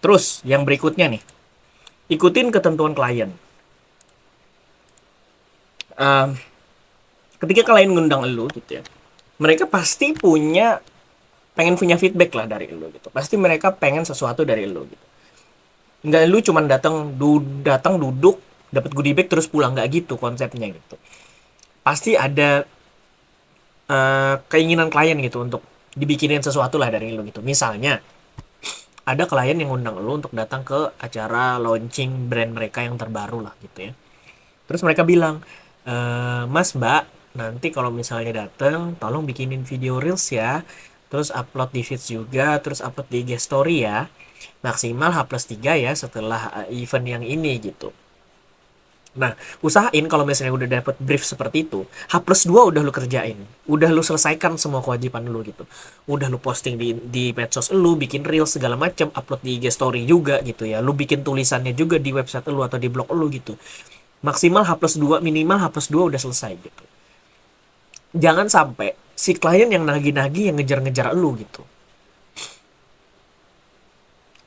Terus yang berikutnya nih, ikutin ketentuan klien. Um, Ketika klien ngundang lu gitu ya, mereka pasti pengen punya feedback lah dari lu gitu. Pasti mereka pengen sesuatu dari lu gitu. Nggak lu cuman datang duduk dapat goodie bag terus pulang, nggak gitu konsepnya gitu. Pasti ada keinginan klien gitu untuk dibikinin sesuatu lah dari lu gitu. Misalnya ada klien yang ngundang lu untuk datang ke acara launching brand mereka yang terbaru lah gitu ya. Terus mereka bilang, Mas Mbak, nanti kalau misalnya datang, tolong bikinin video reels ya. Terus upload di feeds juga, terus upload di IG story ya. Maksimal H+3 ya setelah event yang ini gitu. Nah, usahain kalau misalnya udah dapet brief seperti itu, H+2 udah lu kerjain. Udah lu selesaikan semua kewajiban lu gitu. Udah lu posting di medsos lu, bikin reels segala macam, upload di IG story juga gitu ya. Lu bikin tulisannya juga di website lu atau di blog lu gitu. Maksimal H+2, minimal H+2 udah selesai gitu. Jangan sampai si klien yang nagih-nagih yang ngejar-ngejar lu gitu.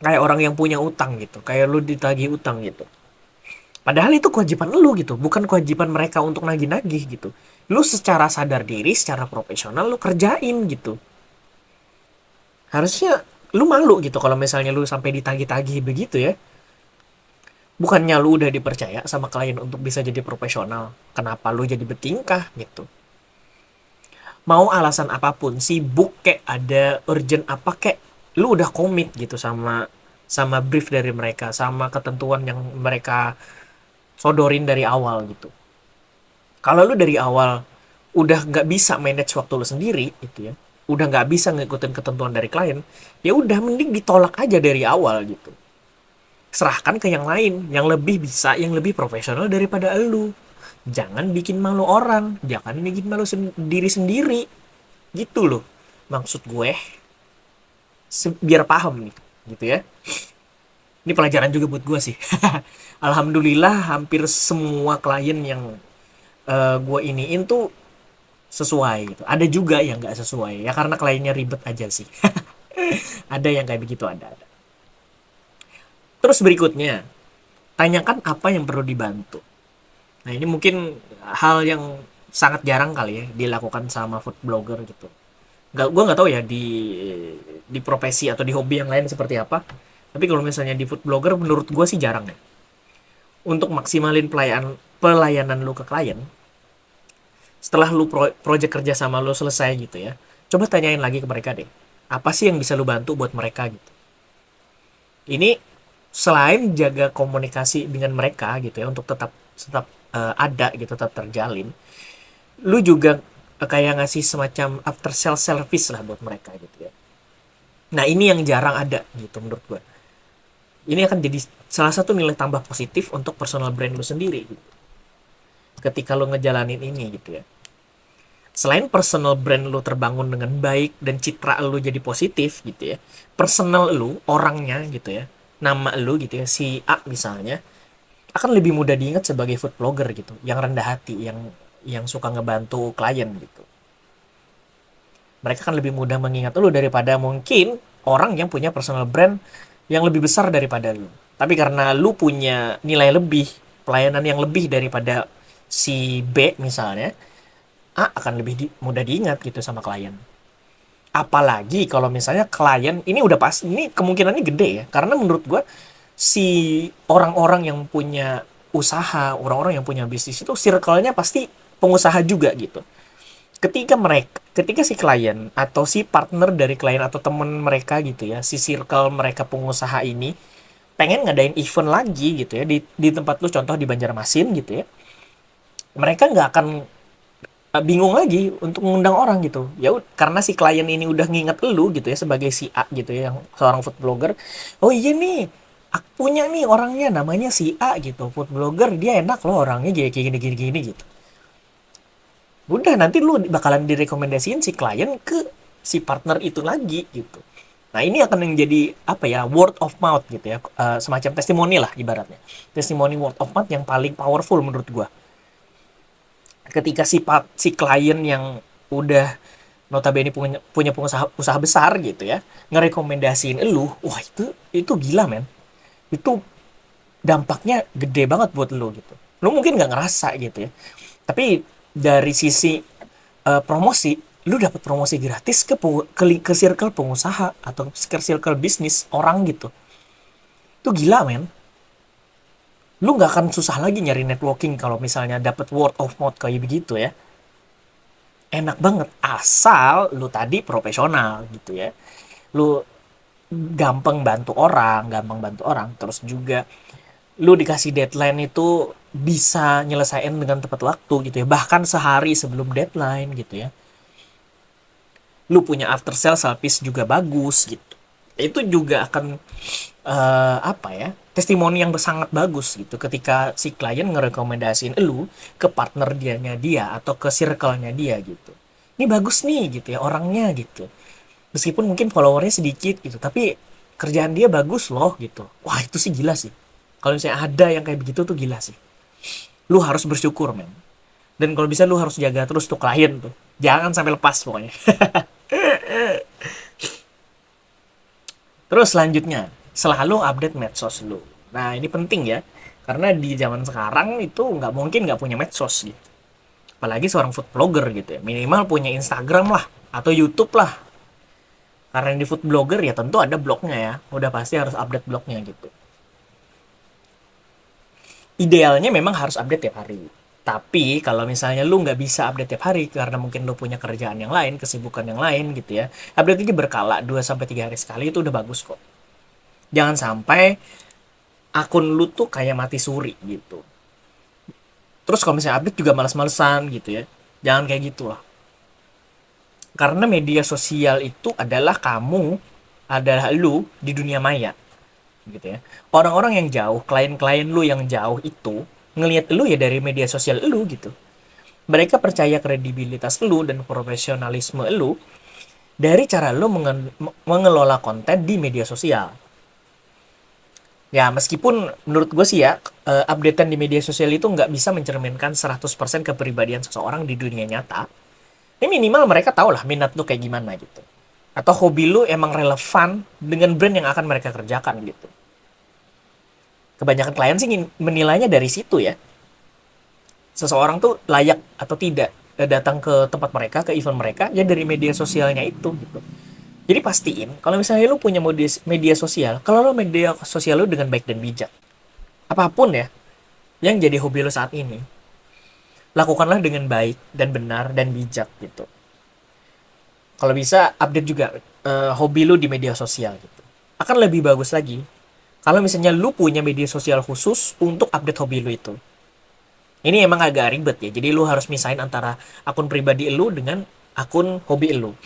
Kayak orang yang punya utang gitu, kayak lu ditagih utang gitu. Padahal itu kewajiban lu gitu, bukan kewajiban mereka untuk nagih-nagih gitu. Lu secara sadar diri, secara profesional lu kerjain gitu. Harusnya lu malu gitu kalau misalnya lu sampai ditagih-tagih begitu ya. Bukannya lu udah dipercaya sama klien untuk bisa jadi profesional, kenapa lu jadi bertingkah gitu. Mau alasan apapun, sibuk kek, ada urgent apa kek, lu udah komit gitu sama sama brief dari mereka, sama ketentuan yang mereka sodorin dari awal gitu. Kalau lu dari awal udah nggak bisa manage waktu lu sendiri gitu ya, udah nggak bisa ngikutin ketentuan dari klien, ya udah mending ditolak aja dari awal gitu. Serahkan ke yang lain yang lebih bisa, yang lebih profesional daripada lu. Jangan bikin malu orang, jangan bikin malu diri sendiri gitu loh maksud gue. Biar paham nih gitu ya. Ini pelajaran juga buat gue sih. Alhamdulillah hampir semua klien yang gue iniin tuh sesuai gitu. Ada juga yang nggak sesuai ya karena kliennya ribet aja sih. Ada yang kayak begitu, ada. Terus berikutnya, tanyakan apa yang perlu dibantu. Nah ini mungkin hal yang sangat jarang kali ya dilakukan sama food blogger gitu. Gue nggak tahu ya di profesi atau di hobi yang lain seperti apa. Tapi kalau misalnya di food blogger, menurut gue sih jarang ya. Untuk maksimalin pelayanan lu ke klien, setelah lu project kerja sama lu selesai gitu ya, coba tanyain lagi ke mereka deh. Apa sih yang bisa lu bantu buat mereka gitu. Ini selain jaga komunikasi dengan mereka gitu ya untuk tetap tetap ada gitu, tetap terjalin. Lu juga kayak ngasih semacam after sales service lah buat mereka gitu ya. Nah ini yang jarang ada gitu menurut gue. Ini akan jadi salah satu nilai tambah positif untuk personal brand lu sendiri gitu. Ketika lu ngejalanin ini gitu ya. Selain personal brand lu terbangun dengan baik dan citra lu jadi positif gitu ya. Personal lu, orangnya gitu ya. Nama lu gitu ya, si A misalnya, akan lebih mudah diingat sebagai food blogger gitu, yang rendah hati, yang suka ngebantu klien gitu. Mereka kan lebih mudah mengingat lu daripada mungkin orang yang punya personal brand yang lebih besar daripada lu. Tapi karena lu punya nilai lebih, pelayanan yang lebih daripada si B misalnya, A akan lebih mudah diingat gitu sama klien. Apalagi kalau misalnya klien ini udah pas, ini kemungkinannya gede ya, karena menurut gue si orang-orang yang punya usaha, orang-orang yang punya bisnis itu circle-nya pasti pengusaha juga gitu. Ketika si klien atau si partner dari klien atau temen mereka gitu ya, si circle mereka pengusaha ini pengen ngadain event lagi gitu ya di tempat lu, contoh di Banjarmasin gitu ya, mereka nggak akan bingung lagi untuk mengundang orang gitu ya, karena si klien ini udah nginget lu gitu ya sebagai si A gitu ya, yang seorang food blogger. Oh iya nih, aku punya nih orangnya namanya si A gitu, food blogger, dia enak loh orangnya, kayak gini gini gini gitu. Udah nanti lu bakalan direkomendasiin si klien ke si partner itu lagi gitu. Nah ini akan menjadi apa ya, word of mouth gitu ya, semacam testimoni lah ibaratnya, testimoni word of mouth yang paling powerful menurut gua. Ketika si klien yang udah notabene punya pengusaha usaha besar gitu ya, ngerekomendasiin elu, wah itu gila men. Itu dampaknya gede banget buat lu gitu. Lu mungkin nggak ngerasa gitu ya. Tapi dari sisi promosi, lu dapat promosi gratis ke circle pengusaha atau ke circle bisnis orang gitu. Itu gila men. Lu nggak akan susah lagi nyari networking kalau misalnya dapat word of mouth kayak begitu ya. Enak banget asal lu tadi profesional gitu ya. Lu gampang bantu orang, terus juga lu dikasih deadline itu bisa nyelesain dengan tepat waktu gitu ya, bahkan sehari sebelum deadline gitu ya. Lu punya after sale service juga bagus gitu. Itu juga akan apa ya? Testimoni yang sangat bagus gitu ketika si klien ngerekomendasiin lu ke partner dia atau ke circle-nya dia gitu. Ini bagus nih gitu ya orangnya gitu. Meskipun mungkin followernya sedikit gitu, tapi kerjaan dia bagus loh gitu. Wah, itu sih gila sih. Kalau misalnya ada yang kayak begitu tuh gila sih. Lu harus bersyukur, men. Dan kalau bisa lu harus jaga terus tuh klien tuh. Jangan sampai lepas pokoknya. Terus selanjutnya, selalu update medsos lu. Nah, ini penting ya. Karena di zaman sekarang itu nggak mungkin nggak punya medsos gitu. Apalagi seorang food blogger gitu ya. Minimal punya Instagram lah. Atau YouTube lah. Karena di food blogger ya tentu ada blognya ya. Udah pasti harus update blognya gitu. Idealnya memang harus update tiap hari. Tapi kalau misalnya lu nggak bisa update tiap hari karena mungkin lu punya kerjaan yang lain, kesibukan yang lain gitu ya. Update aja berkala 2 sampai 3 hari sekali itu udah bagus kok. Jangan sampai akun lu tuh kayak mati suri gitu. Terus kalau misalnya update juga males-malesan gitu ya. Jangan kayak gitu lah. Karena media sosial itu adalah kamu, adalah lu di dunia maya gitu ya. Orang-orang yang jauh, klien-klien lu yang jauh itu ngelihat lu ya dari media sosial lu gitu. Mereka percaya kredibilitas lu dan profesionalisme lu dari cara lu mengelola konten di media sosial. Ya, meskipun menurut gue sih ya, updatean di media sosial itu nggak bisa mencerminkan 100% kepribadian seseorang di dunia nyata. Ini minimal mereka tahu lah minat lu kayak gimana gitu. Atau hobi lu emang relevan dengan brand yang akan mereka kerjakan gitu. Kebanyakan klien sih menilainya dari situ ya. Seseorang tuh layak atau tidak datang ke tempat mereka, ke event mereka, ya dari media sosialnya itu gitu. Jadi pastiin, kalau misalnya lu punya media sosial, kalau lu media sosial lu dengan baik dan bijak, apapun ya, yang jadi hobi lu saat ini, lakukanlah dengan baik dan benar dan bijak gitu. Kalau bisa, update juga hobi lu di media sosial gitu. Akan lebih bagus lagi, kalau misalnya lu punya media sosial khusus untuk update hobi lu itu. Ini emang agak ribet ya, jadi lu harus misahin antara akun pribadi lu dengan akun hobi lu.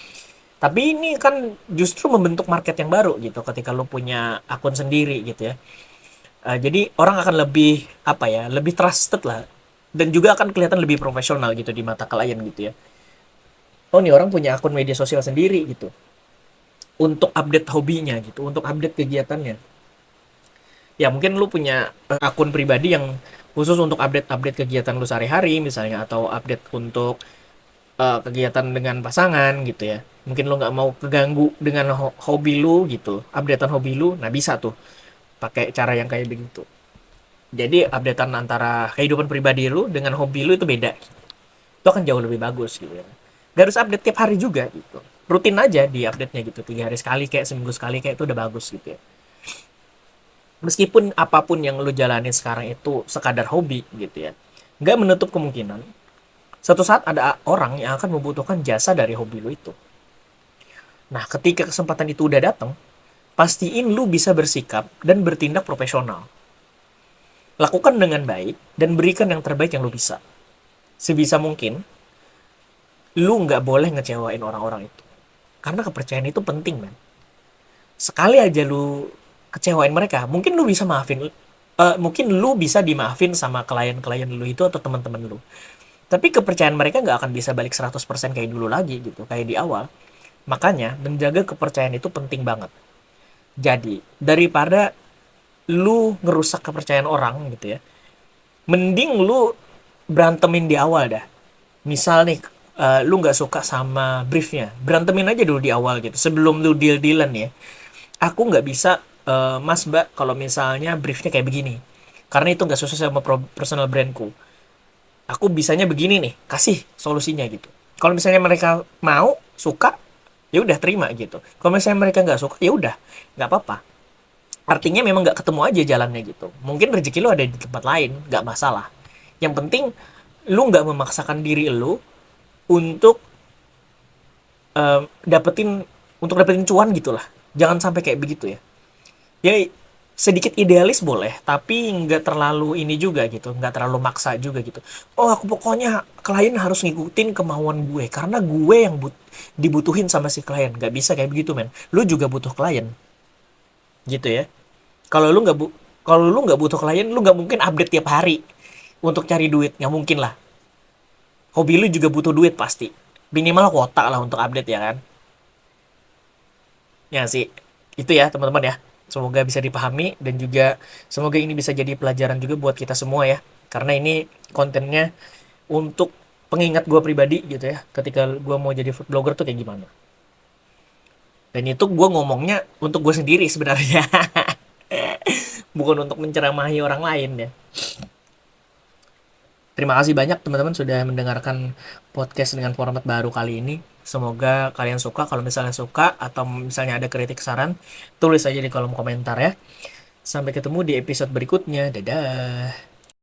Tapi ini kan justru membentuk market yang baru gitu ketika lu punya akun sendiri gitu ya. Jadi orang akan lebih apa ya, lebih trusted lah dan juga akan kelihatan lebih profesional gitu di mata klien gitu ya. Oh nih orang punya akun media sosial sendiri gitu untuk update hobinya gitu, untuk update kegiatannya. Ya mungkin lu punya akun pribadi yang khusus untuk update-update kegiatan lu sehari-hari misalnya atau update untuk kegiatan dengan pasangan gitu ya. Mungkin lu nggak mau keganggu dengan hobi lu gitu, updatean hobi lu, nah bisa tuh pakai cara yang kayak begitu. Jadi updatean antara kehidupan pribadi lu dengan hobi lu itu beda. Itu akan jauh lebih bagus gitu ya. Gak harus update tiap hari juga gitu. Rutin aja di update-nya gitu, 3 hari sekali kayak seminggu sekali kayak itu udah bagus gitu ya. Meskipun apapun yang lu jalanin sekarang itu sekadar hobi gitu ya, nggak menutup kemungkinan suatu saat ada orang yang akan membutuhkan jasa dari hobi lu itu. Nah, ketika kesempatan itu udah datang, pastiin lu bisa bersikap dan bertindak profesional. Lakukan dengan baik dan berikan yang terbaik yang lu bisa. Sebisa mungkin, lu nggak boleh ngecewain orang-orang itu. Karena kepercayaan itu penting, man. Sekali aja lu kecewain mereka, mungkin lu bisa maafin, mungkin lu bisa dimaafin sama klien-klien lu itu atau teman-teman lu. Tapi kepercayaan mereka nggak akan bisa balik 100% kayak dulu lagi gitu, kayak di awal. Makanya, menjaga kepercayaan itu penting banget. Jadi, daripada lu ngerusak kepercayaan orang gitu ya, mending lu berantemin di awal dah. Misal nih, lu nggak suka sama briefnya, berantemin aja dulu di awal gitu sebelum lu deal-dealan ya. Aku nggak bisa, mas mbak kalau misalnya briefnya kayak begini, karena itu nggak sesuai sama personal brandku. Aku bisanya begini nih, kasih solusinya gitu. Kalau misalnya mereka mau suka, ya udah terima gitu. Kalau misalnya mereka nggak suka, ya udah nggak apa-apa. Artinya memang nggak ketemu aja jalannya gitu. Mungkin rezeki lu ada di tempat lain, nggak masalah. Yang penting lu nggak memaksakan diri lu untuk dapetin dapetin cuan gitulah. Jangan sampai kayak begitu ya. Ya sedikit idealis boleh, tapi nggak terlalu ini juga gitu, nggak terlalu maksa juga gitu. Oh aku pokoknya klien harus ngikutin kemauan gue karena gue yang dibutuhin sama si klien. Nggak bisa kayak begitu men. Lu juga butuh klien, gitu ya. Kalau lu nggak bu Kalau lu nggak butuh klien, lu nggak mungkin update tiap hari untuk cari duit, nggak mungkin lah. Hobi lu juga butuh duit pasti. Minimal kuota lah untuk update ya kan. Ya sih, itu ya teman-teman ya. Semoga bisa dipahami dan juga semoga ini bisa jadi pelajaran juga buat kita semua ya. Karena ini kontennya untuk pengingat gue pribadi gitu ya. Ketika gue mau jadi food blogger tuh kayak gimana. Dan itu gue ngomongnya untuk gue sendiri sebenarnya. Bukan untuk menceramahi orang lain ya. Terima kasih banyak teman-teman sudah mendengarkan podcast dengan format baru kali ini. Semoga kalian suka. Kalau misalnya suka atau misalnya ada kritik saran, tulis aja di kolom komentar ya. Sampai ketemu di episode berikutnya. Dadah.